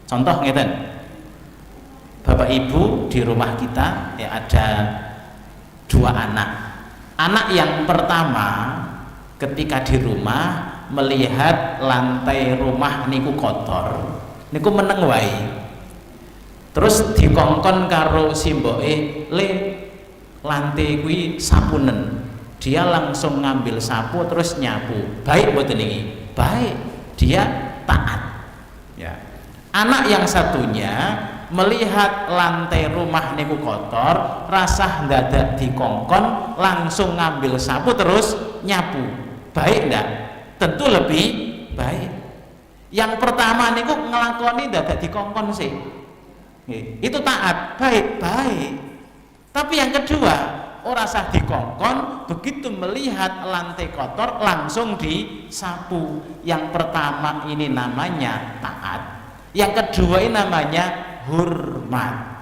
Contoh ngeten, bapak ibu di rumah kita ya ada 2 anak. Anak yang pertama ketika di rumah melihat lantai rumah niku kotor, niku meneng wae. Terus dikongkon karo simboke, "Le, lantai kuwi sapunen." Dia langsung ngambil sapu terus nyapu. Baik mboten niki? Baik. Dia taat. Ya. Anak yang satunya melihat lantai rumah niku kotor, rasah ndadak dikongkon, langsung ngambil sapu terus nyapu. Baik ndak? Tentu lebih baik. Yang pertama niku ngelakoni ndadak dikongkon sih. Itu taat, baik. Tapi yang kedua, ora sah dikongkon, begitu melihat lantai kotor langsung disapu. Yang pertama ini namanya taat, yang kedua ini namanya hormat.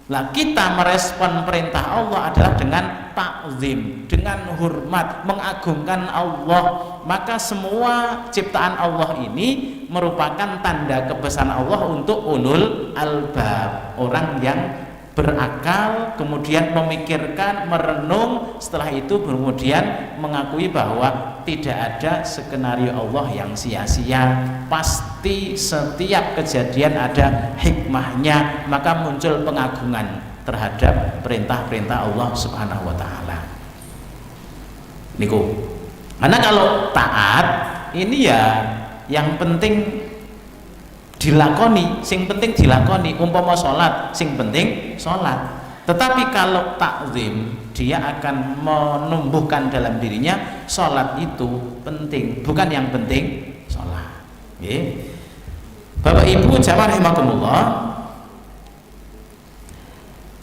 Nah, kita merespon perintah Allah adalah dengan takzim, dengan hormat, mengagungkan Allah. Maka semua ciptaan Allah ini merupakan tanda kebesaran Allah untuk ulul albab, orang yang berakal, kemudian memikirkan, merenung, setelah itu kemudian mengakui bahwa tidak ada skenario Allah yang sia-sia, pasti setiap kejadian ada hikmahnya, maka muncul pengagungan terhadap perintah-perintah Allah Subhanahu wa taala. Niku. Karena kalau taat ini ya yang penting dilakoni, sing penting dilakoni. Umpama sholat, sing penting sholat. Tetapi kalau takzim, dia akan menumbuhkan dalam dirinya sholat itu penting, bukan yang penting sholat. Bapak Ibu jamaah rahimakumullah,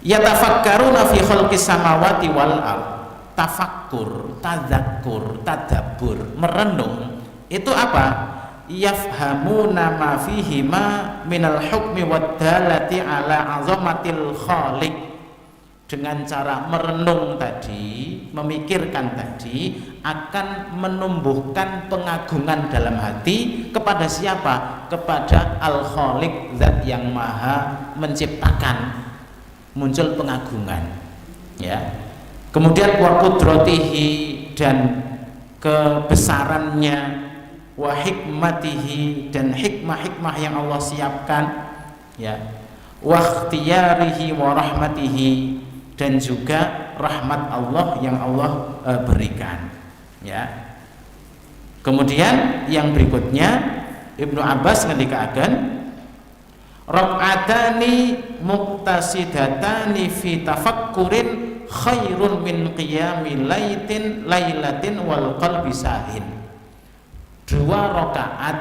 yatafakkaruna fi khalqis samawati wal ardh. Tafakkur, tadzakkur, tadabbur, merenung itu apa? Yafhamuna ma fihi ma minal hukmi waddalati ala azamatil khaliq. Dengan cara merenung tadi, memikirkan tadi, akan menumbuhkan pengagungan dalam hati kepada siapa? Kepada Al-Khaliq, zat yang maha menciptakan. Muncul pengagungan, ya. Kemudian wa qudratihi, dan kebesarannya, wa hikmatihi, dan hikmah-hikmah yang Allah siapkan, ya, wa ikhtiyarihi wa rahmatihi, dan juga rahmat Allah yang Allah berikan, ya. Kemudian yang berikutnya Ibnu Abbas ngendikaken, raq'atani muqtasidatani fi tafakkurin khairun min qiyami lailatin wal qalbi sahin. 2 rakaat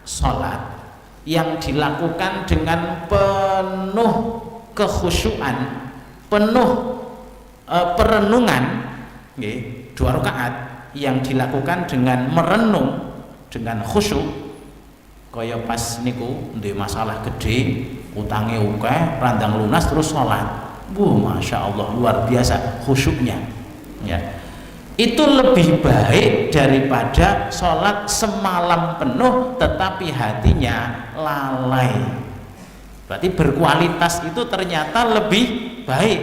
sholat yang dilakukan dengan penuh kekhusyuan, penuh perenungan, 2 rakaat yang dilakukan dengan merenung, dengan khusyuk. Kaya pas niku ndek masalah gede, utange akeh, randang lunas terus sholat. Masya Allah, luar biasa khusyuknya, ya. Itu lebih baik daripada sholat semalam penuh tetapi hatinya lalai. Berarti berkualitas itu ternyata lebih baik.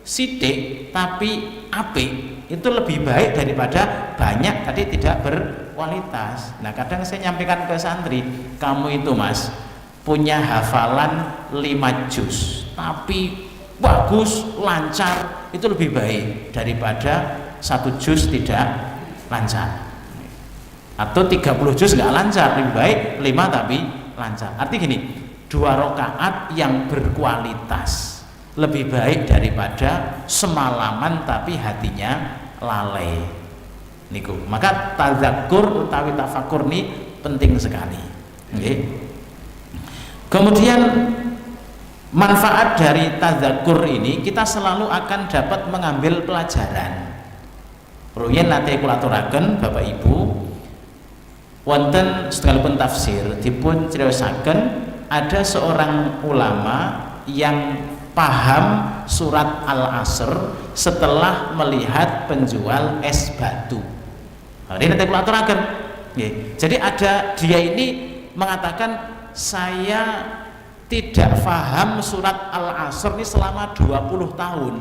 Sidik tapi apik itu lebih baik daripada banyak tadi tidak berkualitas. Nah, kadang saya nyampaikan ke santri, kamu itu mas punya hafalan 5 juz tapi bagus, lancar, itu lebih baik daripada 1 juz tidak lancar, atau 30 juz nggak lancar. Lebih baik 5 tapi lancar. Artinya gini, 2 rakaat yang berkualitas lebih baik daripada semalaman tapi hatinya lalai. Niku. Maka tadzakkur utawi tafakur ini penting sekali. Kemudian manfaat dari tadzakkur ini, kita selalu akan dapat mengambil pelajaran. Ruyen nate kula aturaken Bapak Ibu, wonten setunggalipun tafsir dipun criosaken ada seorang ulama yang paham surat Al-Asr setelah melihat penjual es batu. Ini nate kula aturaken. Jadi ada dia ini mengatakan saya tidak faham surat Al-Asr ini selama 20 tahun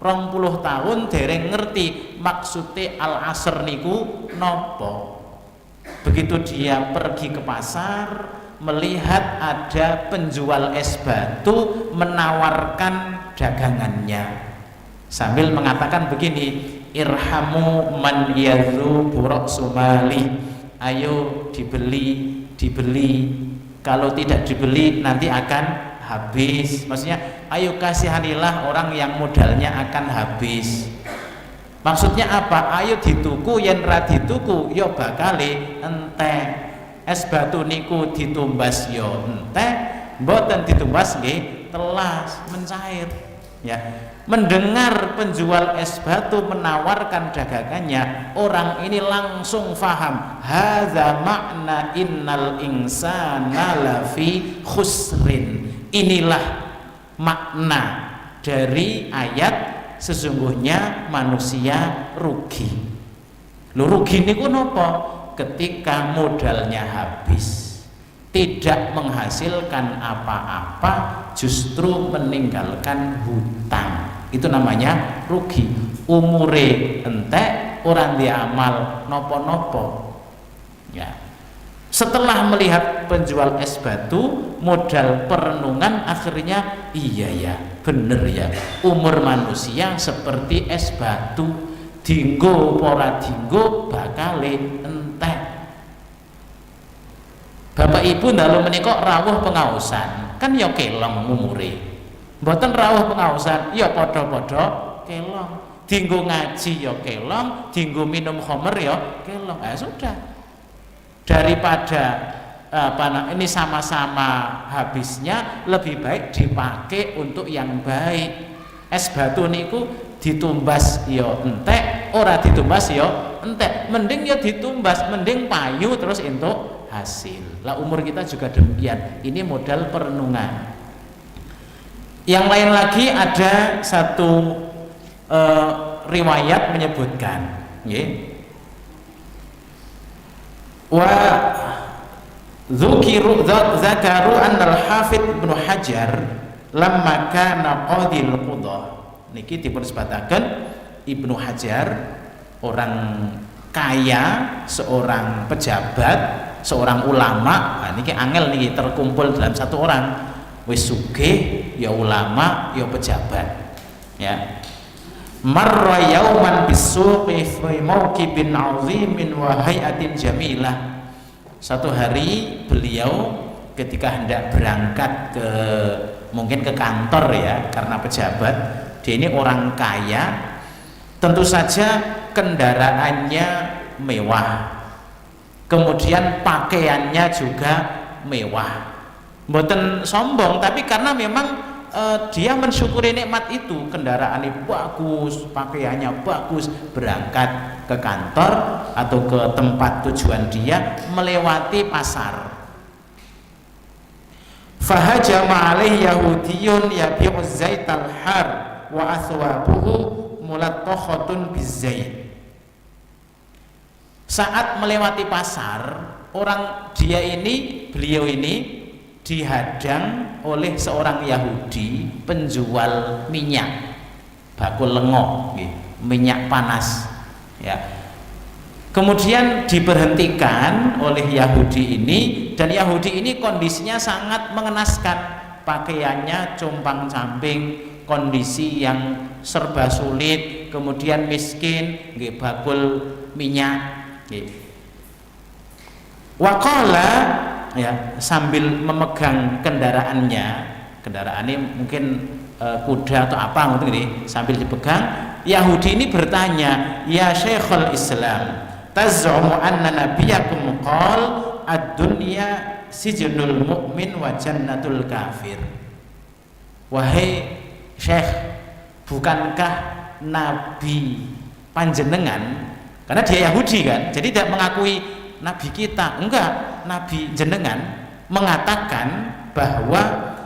20 tahun dereng ngerti maksudnya Al-Asr niku nopo. Begitu dia pergi ke pasar melihat ada penjual es batu menawarkan dagangannya sambil mengatakan begini, irhamu man yadhu buruk sumali, ayo dibeli, kalau tidak dibeli nanti akan habis. Maksudnya ayo kasihanilah orang yang modalnya akan habis. Maksudnya apa? Ayo dituku, yen ra dituku yo bakale entek. Es batu niku ditumbas yo entek, mboten ditumbas nggih telas mencair. Ya, mendengar penjual es batu menawarkan dagangannya, orang ini langsung faham, hadza makna innal insana lafi khusrin. Inilah makna dari ayat sesungguhnya manusia rugi. Lho rugi niku napa? Ketika modalnya habis, tidak menghasilkan apa-apa, justru meninggalkan hutang, itu namanya rugi. Umure entek, orang diamal nopo-nopo. Ya. Setelah melihat penjual es batu modal perenungan, akhirnya iya ya, bener ya, umur manusia seperti es batu, dinggo ora dinggo bakale entek. Bapak Ibu ndalu menika rawuh pengausan, kan ya kelong umure. Mboten rawuh pengausan, ya padha-padha kelong. Dinggo ngaji ya kelong, dinggo minum khamr ya kelong. Sudah. Daripada ini sama-sama habisnya, lebih baik dipakai untuk yang baik. Es batu niku ditumbas ya entek, ora ditumbas ya entek. Mending ya ditumbas, mending payu terus entuk hasil. Lah umur kita juga demikian. Ini modal perenungan. Yang lain lagi ada satu riwayat menyebutkan, nggih. Wa dzukiru zakaru anna al-Hafidz Ibnu Hajar lamma kana qadil qudah. Niki dipun sebataken Ibnu Hajar, orang kaya, seorang pejabat, seorang ulama. Nah, niki angel niki terkumpul dalam satu orang. Wis sugih, ya ulama, ya pejabat. Ya. Marra yauman bisuqi fi mawqibin 'azimin wa hayatin jamilah. Satu hari beliau ketika hendak berangkat ke mungkin ke kantor ya, karena pejabat, dia ini orang kaya, tentu saja kendaraannya mewah, kemudian pakaiannya juga mewah. Mboten sombong, tapi karena memang dia mensyukuri nikmat itu, kendaraannya bagus, pakaiannya bagus, berangkat ke kantor atau ke tempat tujuan dia melewati pasar. Fahajama alaihi yahudiyun yabi'u zaital har wa athwabuhu mulattokhatun bizait. Saat melewati pasar, beliau ini dihadang oleh seorang Yahudi penjual minyak, bakul lengo, minyak panas. Ya. Kemudian diberhentikan oleh Yahudi ini, dan Yahudi ini kondisinya sangat mengenaskan, pakaiannya compang-camping, kondisi yang serba sulit, kemudian miskin, bakul minyak. Waqala, ya, sambil memegang kendaraannya mungkin kuda atau apa gitu nih, sambil dipegang, Yahudi ini bertanya, ya Syekhul Islam, taz'umu anna nabiyakum qol ad-dunya sijnul mu'min wa jannatul kafir. Wahai Syekh, bukankah Nabi panjenengan, karena dia Yahudi kan, jadi tidak mengakui Nabi kita, enggak, Nabi jenengan mengatakan bahwa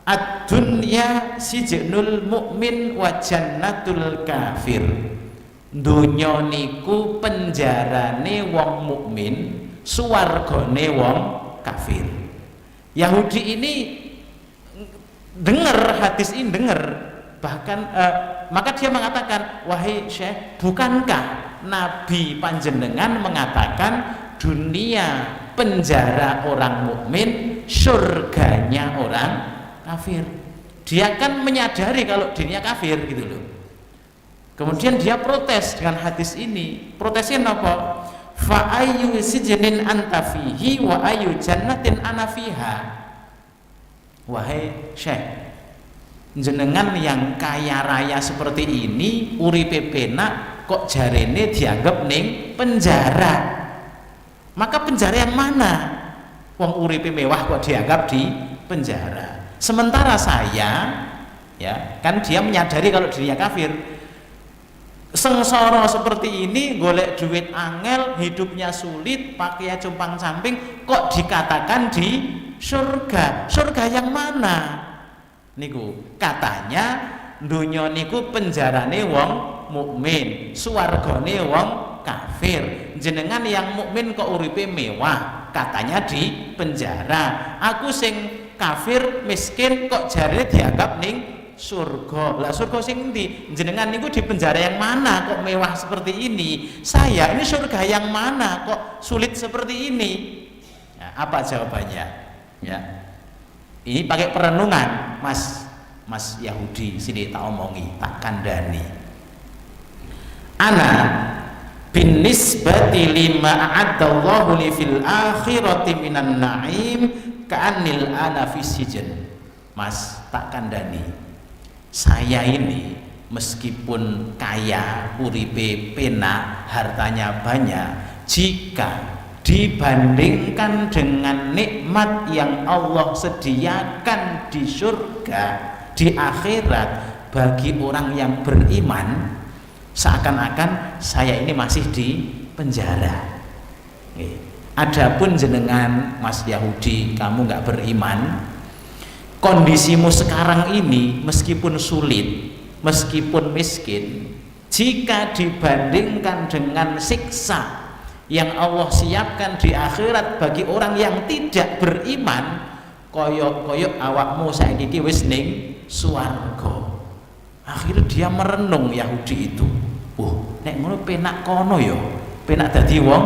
ad-dunya sijnul mukmin wa jannatul kafir. Dunya niku penjarane wong mukmin, swargane wong kafir. Yahudi ini dengar hadis ini, dengar, bahkan maka dia mengatakan, wahai Syekh, bukankah Nabi panjenengan mengatakan dunia penjara orang mukmin, surganya orang kafir. Dia kan menyadari kalau dirinya kafir gitu loh. Kemudian dia protes dengan hadis ini. Protesnya apa? Fa ayyu sijnin anta fihi wa ayyu jannatin ana fiha. Wahai Syekh, jenengan yang kaya raya seperti ini, uripe penak, kok jarene dianggap ning penjara. Maka penjara yang mana? Wong uripe mewah kok dianggap di penjara. Sementara saya, ya kan, dia menyadari kalau dirinya kafir. Sengsara seperti ini, golek duit angel, hidupnya sulit, pakai compang camping, kok dikatakan di surga. Surga yang mana? Niku katanya dunya niku penjarane wong mukmin, swargane wong kafir. Jenengan yang mukmin kok uripe mewah, katanya di penjara. Aku sing kafir miskin kok jarene dianggap ning surga. Lah surga sing ndi? Jenengan niku di penjara yang mana kok mewah seperti ini? Saya ini surga yang mana kok sulit seperti ini? Ya, apa jawabannya? Ya. Ini pakai perenungan, Mas Yahudi, sini tak omongi, tak kandani. Ana bin nisbati lima a'addallahu li fil akhirati minan na'im ka'annil ana fi sijn. Mas, tak kandani. Saya ini meskipun kaya, uripe penak, hartanya banyak, jika dibandingkan dengan nikmat yang Allah sediakan di surga, di akhirat bagi orang yang beriman, seakan-akan saya ini masih di penjara. Adapun jenengan Mas Yahudi, kamu nggak beriman, kondisimu sekarang ini meskipun sulit, meskipun miskin, jika dibandingkan dengan siksa yang Allah siapkan di akhirat bagi orang yang tidak beriman, koyok-koyok awakmu saiki wis ning swarga. Akhirnya dia merenung, Yahudi itu, nek ngono penak kono ya, penak dadi wong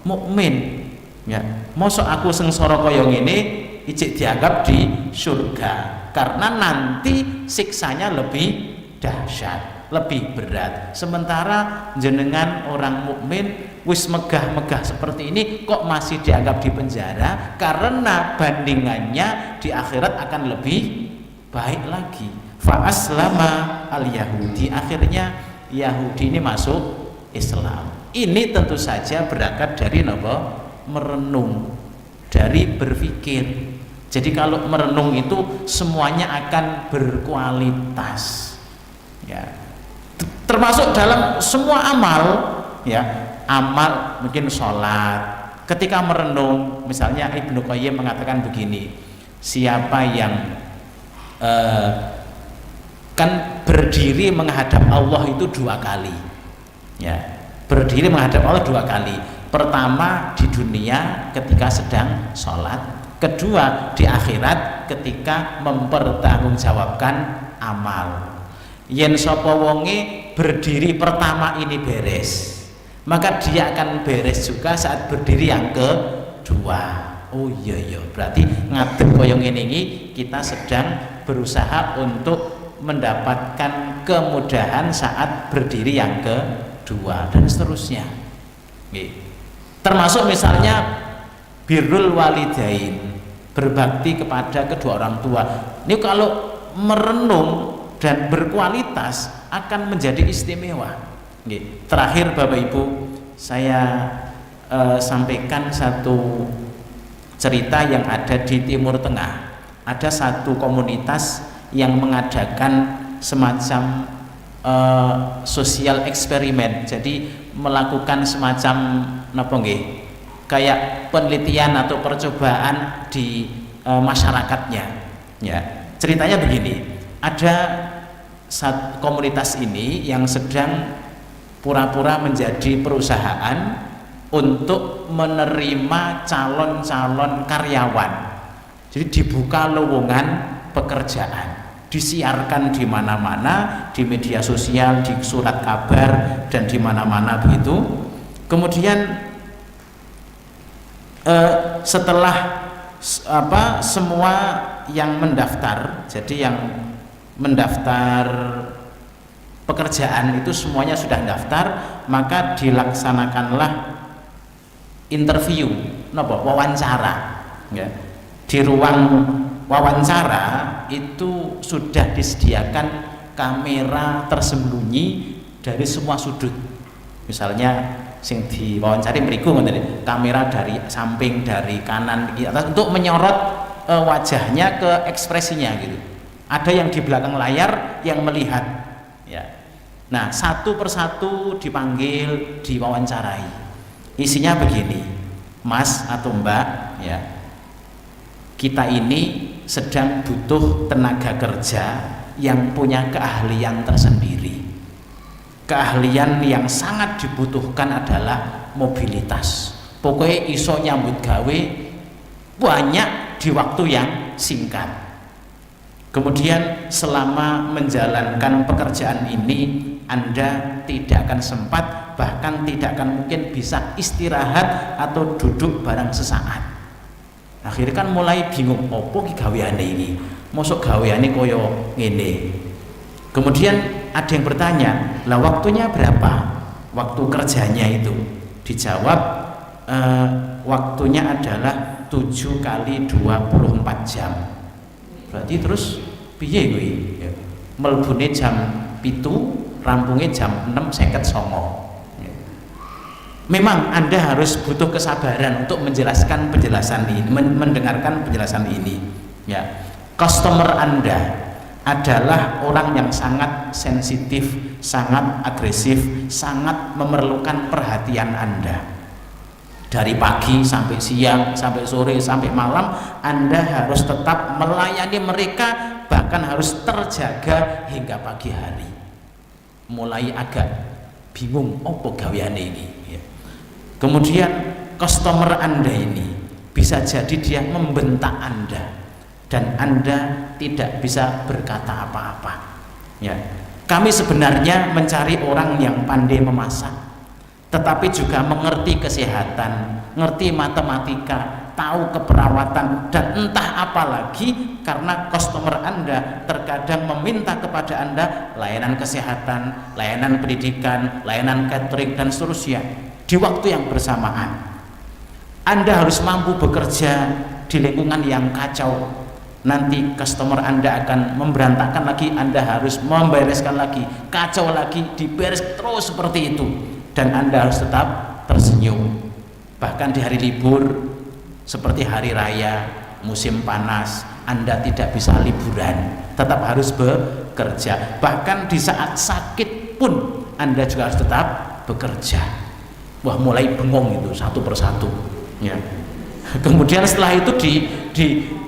mukmin. Ya, mosok aku sengsara kaya ngene ijik dianggap di surga, karena nanti siksanya lebih dahsyat, lebih berat. Sementara jenengan orang mukmin wis megah-megah seperti ini kok masih dianggap di penjara, karena bandingannya di akhirat akan lebih baik lagi. Fa aslama al Yahudi, akhirnya Yahudi ini masuk Islam. Ini tentu saja berangkat dari apa? Merenung, dari berpikir. Jadi kalau merenung itu semuanya akan berkualitas. Ya. Termasuk dalam semua amal, ya. Amal mungkin sholat, ketika merenung, misalnya Ibnu Qayyim mengatakan begini, siapa yang kan berdiri menghadap Allah itu 2 kali, ya, berdiri menghadap Allah 2 kali. Pertama di dunia ketika sedang sholat, kedua di akhirat ketika mempertanggungjawabkan amal. Yen sapa wonge berdiri pertama ini beres, maka dia akan beres juga saat berdiri yang kedua. Oh iya, berarti ngadeg kaya ngene iki kita sedang berusaha untuk mendapatkan kemudahan saat berdiri yang kedua, dan seterusnya. Termasuk misalnya birrul walidain, berbakti kepada kedua orang tua. Ini kalau merenung dan berkualitas akan menjadi istimewa. Terakhir Bapak Ibu, saya sampaikan satu cerita yang ada di Timur Tengah. Ada satu komunitas yang mengadakan semacam sosial eksperimen. Jadi melakukan semacam napa nggih, kayak penelitian atau percobaan di masyarakatnya. Ya, ceritanya begini. Ada komunitas ini yang sedang pura-pura menjadi perusahaan, untuk menerima calon-calon karyawan. Jadi dibuka lowongan pekerjaan, disiarkan di mana-mana, di media sosial, di surat kabar, dan di mana-mana begitu. Kemudian setelah semua yang mendaftar, jadi yang mendaftar pekerjaan itu semuanya sudah daftar, maka dilaksanakanlah interview, wawancara, ya. Di ruang wawancara itu sudah disediakan kamera tersembunyi dari semua sudut. Misalnya sing diwawancari mriku ngoten, kamera dari samping, dari kanan, di atas, untuk menyorot wajahnya ke ekspresinya gitu. Ada yang di belakang layar yang melihat, ya. Nah, satu persatu dipanggil, diwawancarai. Isinya begini, Mas atau Mbak, ya, kita ini sedang butuh tenaga kerja yang punya keahlian tersendiri. Keahlian yang sangat dibutuhkan adalah mobilitas. Pokoknya iso nyambut gawe banyak di waktu yang singkat. Kemudian selama menjalankan pekerjaan ini Anda tidak akan sempat, bahkan tidak akan mungkin bisa istirahat atau duduk barang sesaat. Akhirnya kan mulai bingung, opo ki gaweane iki, mosok gaweane koyo ngene. Kemudian ada yang bertanya, lah waktunya berapa? Waktu kerjanya itu dijawab, waktunya adalah 7 kali 24 jam. Berarti terus piye kuwi? Ya. Melbune jam 7, rampungnya jam 6.59. Ya. Memang Anda harus butuh kesabaran untuk menjelaskan penjelasan ini, mendengarkan penjelasan ini. Ya. Customer Anda adalah orang yang sangat sensitif, sangat agresif, sangat memerlukan perhatian Anda. Dari pagi sampai siang, sampai sore, sampai malam, Anda harus tetap melayani mereka, bahkan harus terjaga hingga pagi hari. Mulai agak bingung, opo gaweane ini, ya. Kemudian customer Anda ini bisa jadi dia membentak Anda, dan Anda tidak bisa berkata apa-apa, ya. Kami sebenarnya mencari orang yang pandai memasak, tetapi juga mengerti kesehatan, ngerti matematika, tahu keperawatan, dan entah apa lagi, karena customer Anda terkadang meminta kepada Anda layanan kesehatan, layanan pendidikan, layanan catering, dan seterusnya di waktu yang bersamaan. Anda harus mampu bekerja di lingkungan yang kacau. Nanti customer Anda akan memberantakan lagi, Anda harus membereskan lagi, kacau lagi, diberes terus seperti itu. Dan Anda harus tetap tersenyum, bahkan di hari libur seperti hari raya, musim panas, Anda tidak bisa liburan, tetap harus bekerja. Bahkan di saat sakit pun Anda juga harus tetap bekerja. Wah, mulai bengong itu satu persatu, ya. Kemudian setelah itu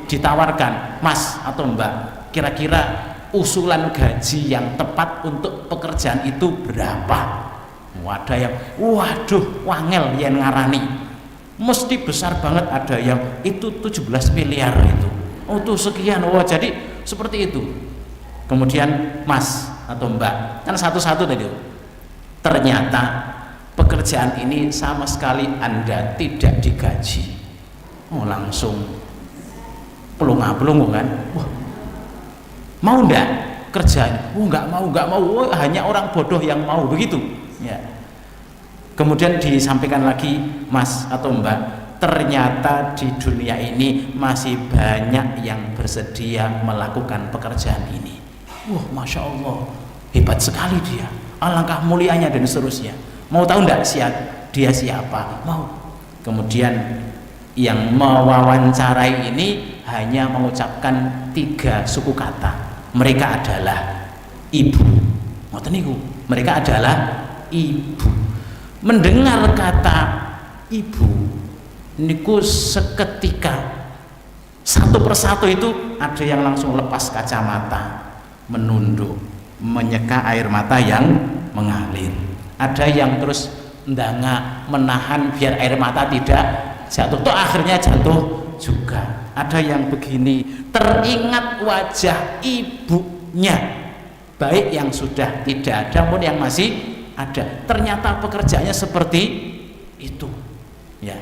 ditawarkan, Mas atau Mbak, kira-kira usulan gaji yang tepat untuk pekerjaan itu berapa? Ada yang waduh wangel yang ngarani mesti besar banget, ada yang itu 17 miliar itu, oh tuh sekian, wah jadi seperti itu. Kemudian Mas atau Mbak, kan satu-satu tadi, ternyata pekerjaan ini sama sekali Anda tidak digaji. Oh langsung pelunga-pelungu kan, wah mau ndak kerjaan? Oh nggak mau, oh, hanya orang bodoh yang mau begitu, ya. Kemudian disampaikan lagi, Mas atau Mbak, ternyata di dunia ini masih banyak yang bersedia melakukan pekerjaan ini. Wah, Masya Allah, hebat sekali dia, alangkah mulianya, dan seterusnya. Mau tahu enggak dia siapa? Mau. Kemudian yang mewawancarai ini hanya mengucapkan 3 suku kata. Mereka adalah ibu. Ngoten niku, mereka adalah ibu. Mendengar kata ibu niku seketika satu persatu itu ada yang langsung lepas kacamata, menunduk, menyeka air mata yang mengalir. Ada yang terus ndanga menahan biar air mata tidak jatuh, toh akhirnya jatuh juga. Ada yang begini, teringat wajah ibunya, baik yang sudah tidak ada maupun yang masih ada, ternyata pekerjaannya seperti itu ya.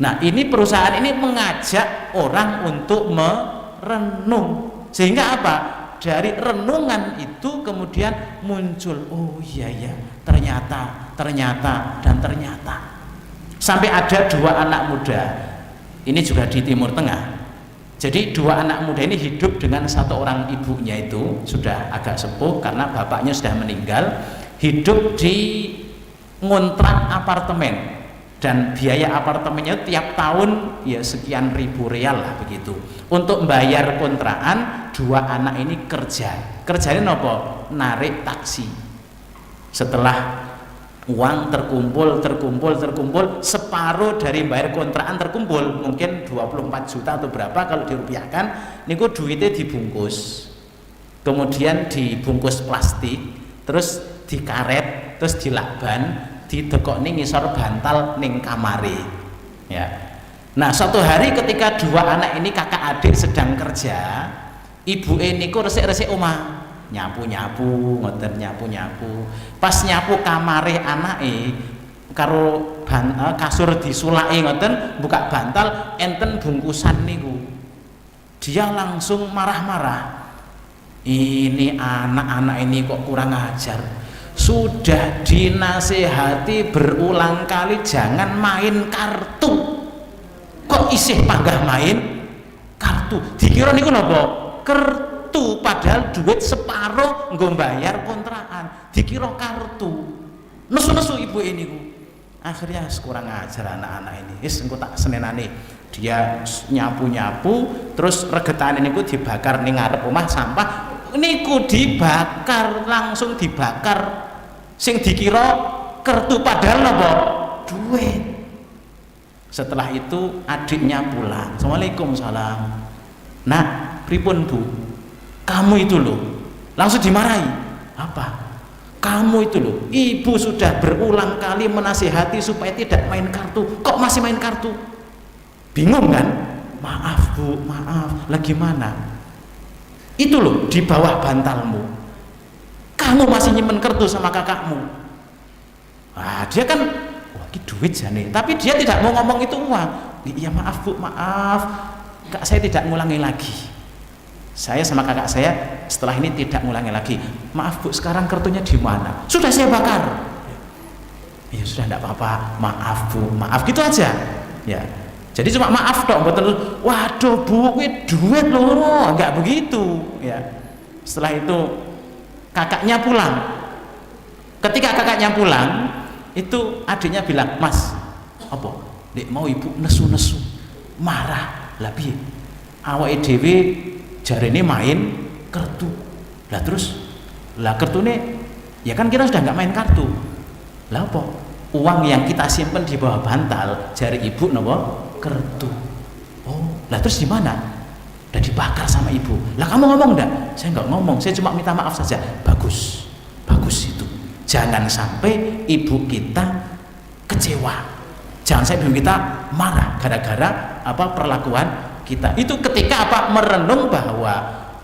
Nah, ini perusahaan ini mengajak orang untuk merenung, sehingga apa? Dari renungan itu kemudian muncul, oh iya ya, ternyata dan ternyata. Sampai ada dua anak muda, ini juga di Timur Tengah. Jadi dua anak muda ini hidup dengan satu orang ibunya, itu sudah agak sepuh karena bapaknya sudah meninggal, hidup di ngontrak apartemen, dan biaya apartemennya tiap tahun ya sekian ribu real lah begitu. Untuk membayar kontrakan, dua anak ini kerjanya apa? Narik taksi. Setelah uang terkumpul, separuh dari bayar kontrakan terkumpul, mungkin 24 juta atau berapa kalau dirupiahkan, niku duitnya dibungkus, kemudian dibungkus plastik, terus dikaret, terus dilakban, didekokne ngisor bantal ning kamare ya. Nah, suatu hari ketika dua anak ini kakak adik sedang kerja, ibu niku resik-resik omah, nyapu-nyapu, ngoten nyapu-nyapu. Pas nyapu kamare anake karo kasur disulaki ngoten, buka bantal enten bungkusan niku. Dia langsung marah-marah. Ini anak-anak ini kok kurang ajar. Sudah dinasehati berulang kali jangan main kartu, kok isih panggah main kartu. Dikira niku napa? Kartu, padahal duit separuh nggo bayar kontrakan, dikira kartu. Nesu-nesu ibu ini ku. Akhirnya kurang ajar anak-anak ini. Wis engko tak senenane. Dia nyapu-nyapu, terus regetane niku dibakar ning ngarep omah sampah. Niku dibakar, langsung dibakar. Sing dikira kartu padahal napa? Duit. Setelah itu adiknya pulang. Assalamualaikum, salam. Nah, pripun Bu? Kamu itu loh, langsung dimarahi. Apa? Kamu itu loh, ibu sudah berulang kali menasihati supaya tidak main kartu, kok masih main kartu? Bingung kan? Maaf Bu, maaf. Lah gimana? Itu loh di bawah bantalmu, kamu masih nyimpen kartu sama kakakmu. Wah, dia kan, wah ini duit jane, tapi dia tidak mau ngomong itu uang. Iya maaf Bu, maaf, kak saya tidak ngulangi lagi. Saya sama kakak saya setelah ini tidak ngulangi lagi. Maaf Bu, sekarang kartunya di mana? Sudah saya bakar. Ya sudah, tidak apa-apa. Maaf Bu, maaf, gitu aja. Ya, jadi cuma maaf dong. Betul. Waduh Bu, ini duit loh, enggak begitu. Ya. Setelah itu kakaknya pulang. Ketika kakaknya pulang, itu adiknya bilang, Mas, apa? Dek mau ibu nesu-nesu, marah. Lah piye? Awake dhewe jarene main kartu. Lah terus, lah kartune ya kan kita sudah nggak main kartu. Lah apa? Uang yang kita simpen di bawah bantal jari ibu napa? Kartu. Oh, lah terus di mana? Udah dibakar sama ibu. Lah kamu ngomong enggak? Saya nggak ngomong, saya cuma minta maaf saja. Bagus, bagus itu. Jangan sampai ibu kita kecewa. Jangan sampai ibu kita marah gara-gara apa perlakuan kita. Itu ketika apa? Merenung bahwa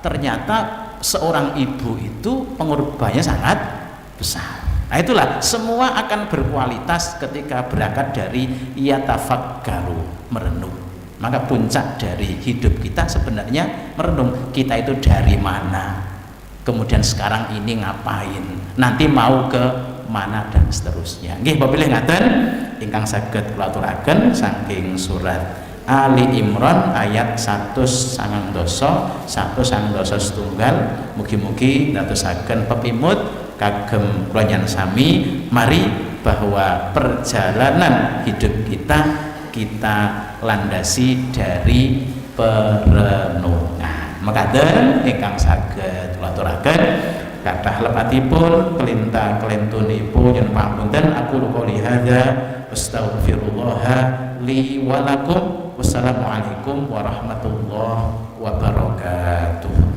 ternyata seorang ibu itu pengorbanannya sangat besar. Nah itulah, semua akan berkualitas ketika berangkat dari yatafakkaru, merenung. Maka puncak dari hidup kita sebenarnya merenung. Kita itu dari mana, kemudian sekarang ini ngapain, nanti mau ke mana, dan seterusnya. Nggih, papilih ngaten ingkang saged kula aturaken saking surat Ali Imran ayat 119 setunggal. Mugi-mugi dadosaken pepimut kagem kula nyan sami. Mari bahwa perjalanan hidup kita landasi dari perenungan. Mekaten ingkang saged kula aturaken kathah lepatipun kelintah-kelintunipun yen pamunten aku qouli hadza astaghfirullah li wa lakum. Wassalamualaikum warahmatullahi wabarakatuh.